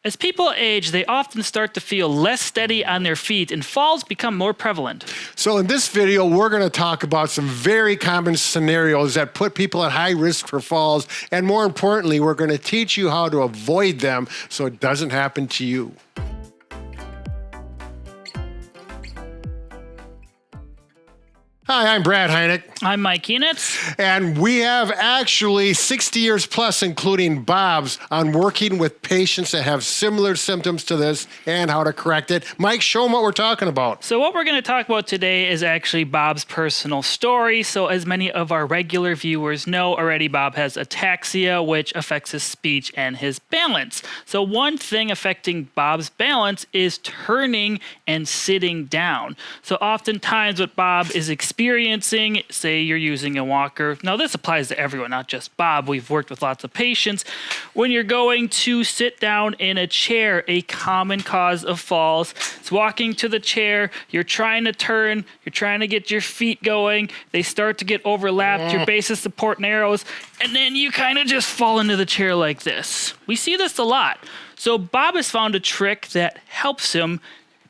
As people age, they often start to feel less steady on their feet and falls become more prevalent. So in this video, we're going to talk about some very common scenarios that put people at high risk for falls. And more importantly, we're going to teach you how to avoid them so it doesn't happen to you. Hi, I'm Brad Heineck. I'm Mike Enitz. And we have actually 60 years plus, including Bob's, on working with patients that have similar symptoms to this and how to correct it. Mike, show them what we're talking about. So what we're going to talk about today is actually Bob's personal story. So as many of our regular viewers know already, Bob has ataxia, which affects his speech and his balance. So one thing affecting Bob's balance is turning and sitting down. So oftentimes what Bob is experiencing, say you're using a walker. Now this applies to everyone, not just Bob. We've worked with lots of patients. When you're going to sit down in a chair, a common cause of falls is walking to the chair, you're trying to turn, you're trying to get your feet going, they start to get overlapped, your base of support narrows, and then you kind of just fall into the chair like this. We see this a lot. So Bob has found a trick that helps him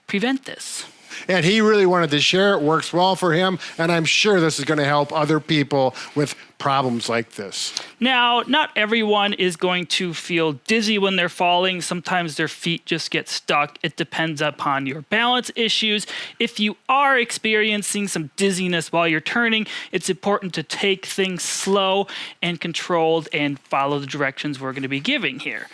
prevent this. And he really wanted to share. It works well for him, and I'm sure this is going to help other people with problems like this. Now, not everyone is going to feel dizzy when they're falling. Sometimes their feet just get stuck. It depends upon your balance issues. If you are experiencing some dizziness while you're turning, it's important to take things slow and controlled and follow the directions we're going to be giving here.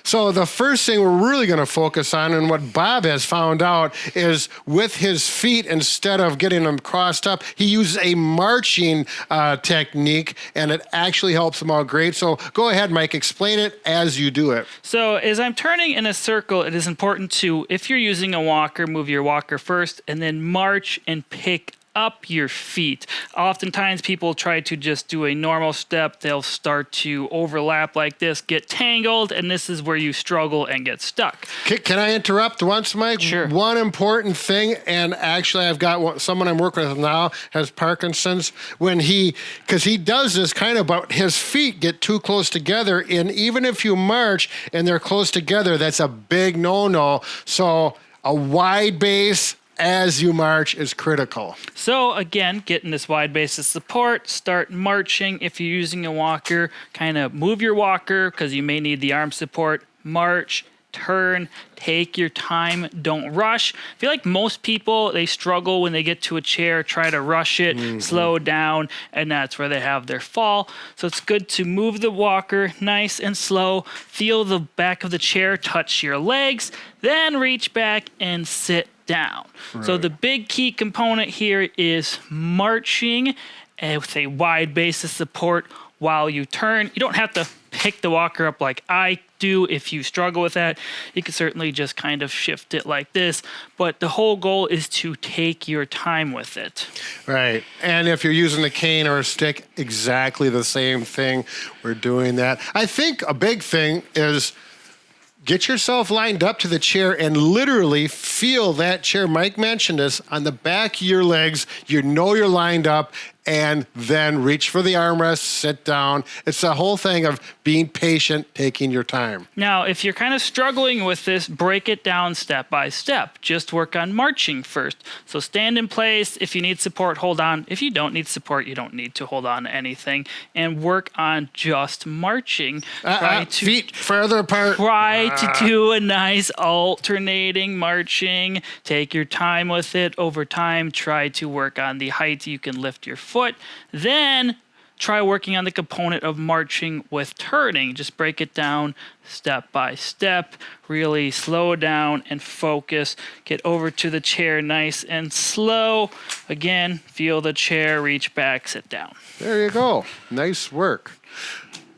So the first thing we're really going to focus on, and what Bob has found out, is with his feet, instead of getting them crossed up, he uses a marching technique, and it actually helps him out great. So go ahead, Mike, explain it as you do it. So as I'm turning in a circle, it is important to, if you're using a walker, move your walker first, and then march and pick up your feet. Oftentimes people try to just do a normal step. They'll start to overlap like this, get tangled, and this is where you struggle and get stuck. Can I interrupt once, Mike? Sure. One important thing, and actually I've got someone I'm working with now has Parkinson's. Because he does this kind of, but his feet get too close together, and even if you march and they're close together, that's a big no-no. So a wide base as you march is critical. So again, getting this wide base of support, start marching. If you're using a walker, kind of move your walker because you may need the arm support, march, turn, take your time, don't rush. I feel like most people, they struggle when they get to a chair, try to rush it, slow down, and that's where they have their fall. So it's good to move the walker nice and slow, feel the back of the chair touch your legs, then reach back and sit down. Right. So the big key component here is marching with a wide base of support while you turn. You don't have to pick the walker up like I do. If you struggle with that, you can certainly just kind of shift it like this. But the whole goal is to take your time with it. Right. And if you're using a cane or a stick, exactly the same thing. We're doing that. I think a big thing is get yourself lined up to the chair and literally feel that chair. Mike mentioned this, on the back of your legs. You know you're lined up, and then reach for the armrest, sit down. It's the whole thing of being patient, taking your time. Now, if you're kind of struggling with this, break it down step by step. Just work on marching first. So stand in place. If you need support, hold on. If you don't need support, you don't need to hold on to anything. And work on just marching. Feet further apart. Try to do a nice alternating marching. Take your time with it. Over time, try to work on the height you can lift your foot. Then try working on the component of marching with turning. Just break it down step by step. Really slow down and focus. Get over to the chair nice and slow. Again, feel the chair, reach back, sit down. There you go. Nice work.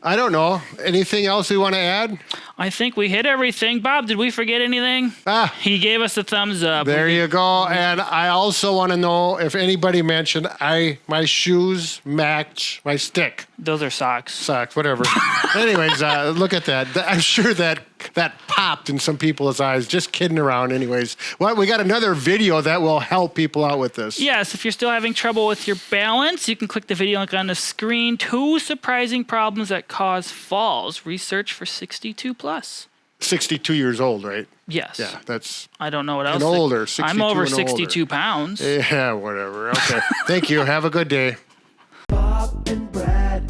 I don't know. Anything else we want to add? I think we hit everything. Bob, did we forget anything? He gave us a thumbs up. There you go. And I also want to know if anybody mentioned my shoes match my stick. Those are socks. Socks, whatever. Anyways, look at that. I'm sure that popped in some people's eyes. Just kidding around anyways. Well, we got another video that will help people out with this. Yes, if you're still having trouble with your balance, you can click the video link on the screen. 2 surprising problems that cause falls. Research for 62 plus. 62 years old, right? Yes. Yeah, that's I don't know what else. and older. I'm 62 over and older. 62 pounds. Yeah, whatever. Okay. Thank you. Have a good day. Bob and Brad,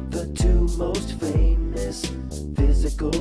the two most famous physical